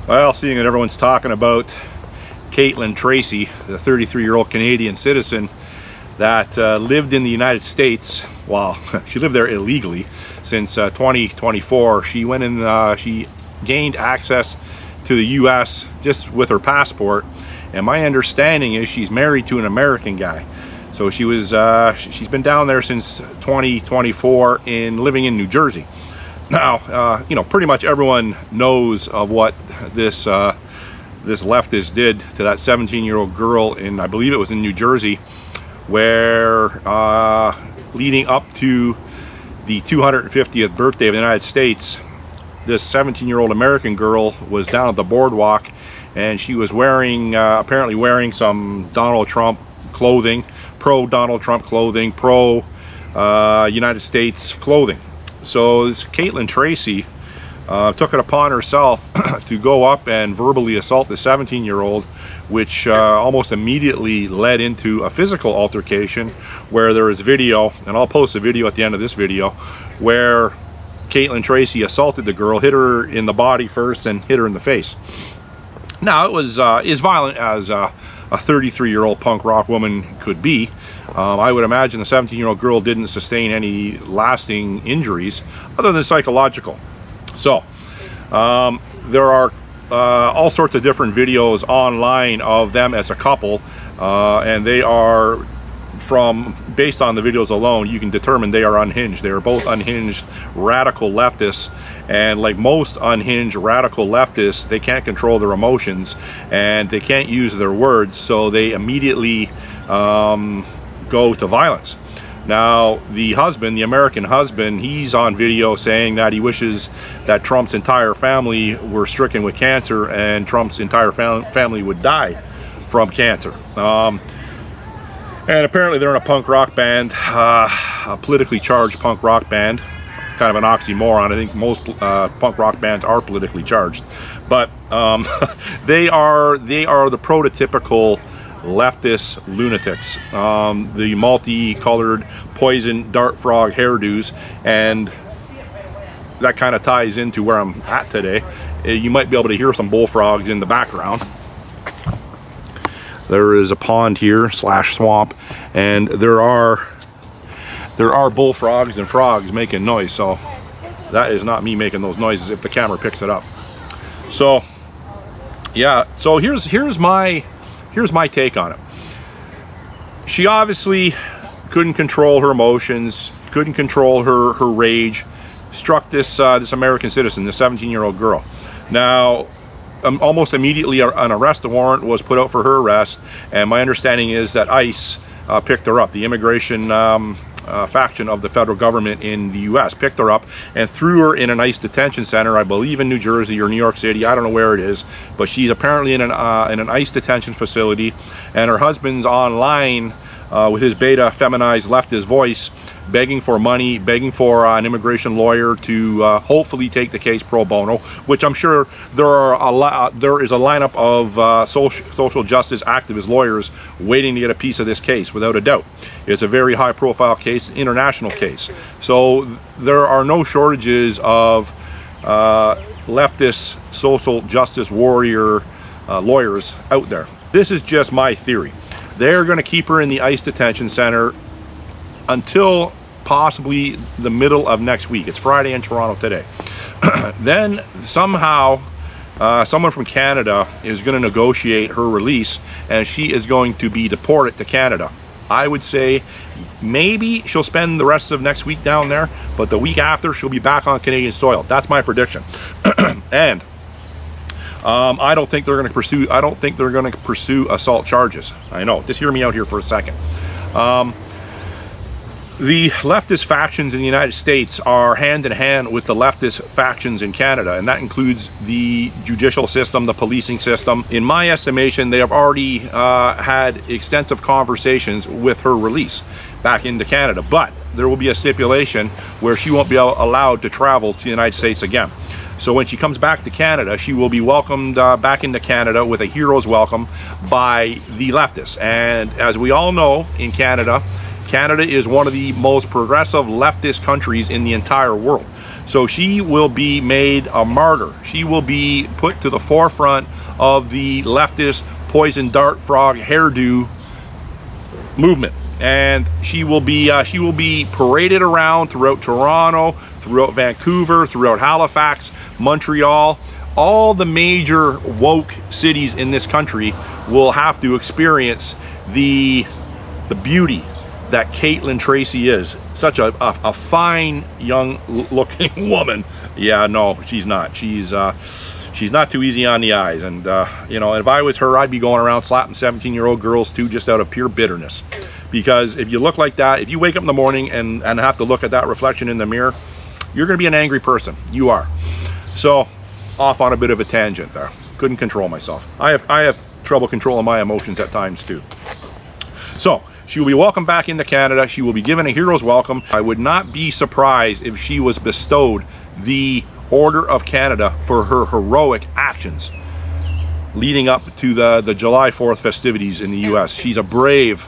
Well, seeing that everyone's talking about Kaitlyn Tracey, the 33-year-old Canadian citizen that lived in the United States, well, she lived there illegally since 2024. She went in, she gained access to the US just with her passport, and my understanding is she's married to an American guy. So she was, she's been down there since 2024 living in New Jersey. Now, you know, pretty much everyone knows of what this this leftist did to that 17-year-old girl in, I believe it was in New Jersey, where leading up to the 250th birthday of the United States, this 17-year-old American girl was down at the boardwalk, and she was wearing, apparently wearing some Donald Trump clothing, pro-Donald Trump clothing, pro-United States clothing. So this Kaitlyn Tracey took it upon herself to go up and verbally assault the 17-year-old, which almost immediately led into a physical altercation where there is video, and I'll post a video at the end of this video, where Kaitlyn Tracey assaulted the girl, hit her in the body first and hit her in the face. Now, it was as violent as a 33-year-old punk rock woman could be. I would imagine the 17-year-old girl didn't sustain any lasting injuries other than psychological. So there are all sorts of different videos online of them as a couple, and they are, based on the videos alone, you can determine they are unhinged. They are both unhinged radical leftists, and like most unhinged radical leftists, they can't control their emotions and they can't use their words, so they immediately go to violence. Now, the husband, the American husband, he's on video saying that he wishes that Trump's entire family were stricken with cancer and Trump's entire family would die from cancer. And apparently they're in a punk rock band, a politically charged punk rock band. Kind of an oxymoron. I think most punk rock bands are politically charged, but they are the prototypical leftist lunatics, the multicolored poison dart frog hairdos, and that kind of ties into where I'm at today. You might be able to hear some bullfrogs in the background. There is a pond here / swamp, and there are bullfrogs and frogs making noise, so that is not me making those noises if the camera picks it up. So yeah, so here's my take on it. She obviously couldn't control her emotions, couldn't control her rage, struck this American citizen, this 17-year-old girl. Now, almost immediately an arrest warrant was put out for her arrest, and my understanding is that ICE picked her up. The immigration faction of the federal government in the US picked her up and threw her in an ICE detention center, I believe in New Jersey or New York City. I don't know where it is, but she's apparently in an ICE detention facility, and her husband's online with his beta feminized leftist voice, begging for money, begging for an immigration lawyer to hopefully take the case pro bono, which I'm sure there is a lineup of social justice activist lawyers waiting to get a piece of this case, without a doubt. It's a very high profile case, international case. So there are no shortages of leftist social justice warrior lawyers out there. This is just my theory. They're going to keep her in the ICE detention center until possibly the middle of next week. It's Friday in Toronto today. Then somehow someone from Canada is going to negotiate her release, and she is going to be deported to Canada. I would say maybe she'll spend the rest of next week down there, but the week after she'll be back on Canadian soil. That's my prediction. And I don't think they're going to pursue assault charges. I know. Just hear me out here for a second. The leftist factions in the United States are hand in hand with the leftist factions in Canada, and that includes the judicial system, the policing system. In my estimation, they have already had extensive conversations with her release back into Canada, but there will be a stipulation where she won't be allowed to travel to the United States again. So when she comes back to Canada, she will be welcomed back into Canada with a hero's welcome by the leftists. And as we all know, in Canada is one of the most progressive leftist countries in the entire world. So she will be made a martyr. She will be put to the forefront of the leftist poison dart frog hairdo movement, and she will be paraded around throughout Toronto, throughout Vancouver, throughout Halifax, Montreal. All the major woke cities in this country will have to experience the beauty that Kaitlyn Tracey is. Such a fine young looking woman. Yeah, no, she's not. She's not too easy on the eyes. And you know, if I was her, I'd be going around slapping 17-year-old girls too, just out of pure bitterness. Because if you look like that, if you wake up in the morning and have to look at that reflection in the mirror, you're going to be an angry person. You are. So, off on a bit of a tangent there. Couldn't control myself. I have trouble controlling my emotions at times too. So, she will be welcomed back into Canada. She will be given a hero's welcome. I would not be surprised if she was bestowed the Order of Canada for her heroic actions leading up to the July 4th festivities in the US. She's a brave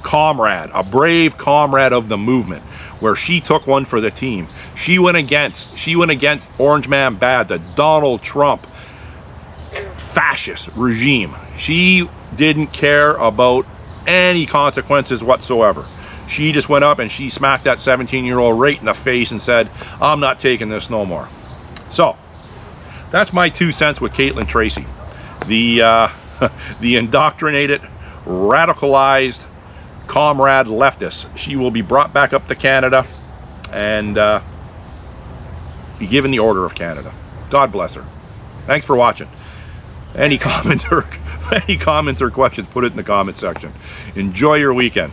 comrade, a brave comrade of the movement, where she took one for the team. She went against Orange Man Bad, the Donald Trump fascist regime. She didn't care about any consequences whatsoever. She just went up and she smacked that 17-year-old right in the face and said, I'm not taking this no more. So that's my 2 cents with Kaitlyn Tracey, the indoctrinated, radicalized comrade leftist. She will be brought back up to Canada and be given the Order of Canada. God bless her. Thanks for watching. Any comments or questions, put it in the comment section. Enjoy your weekend.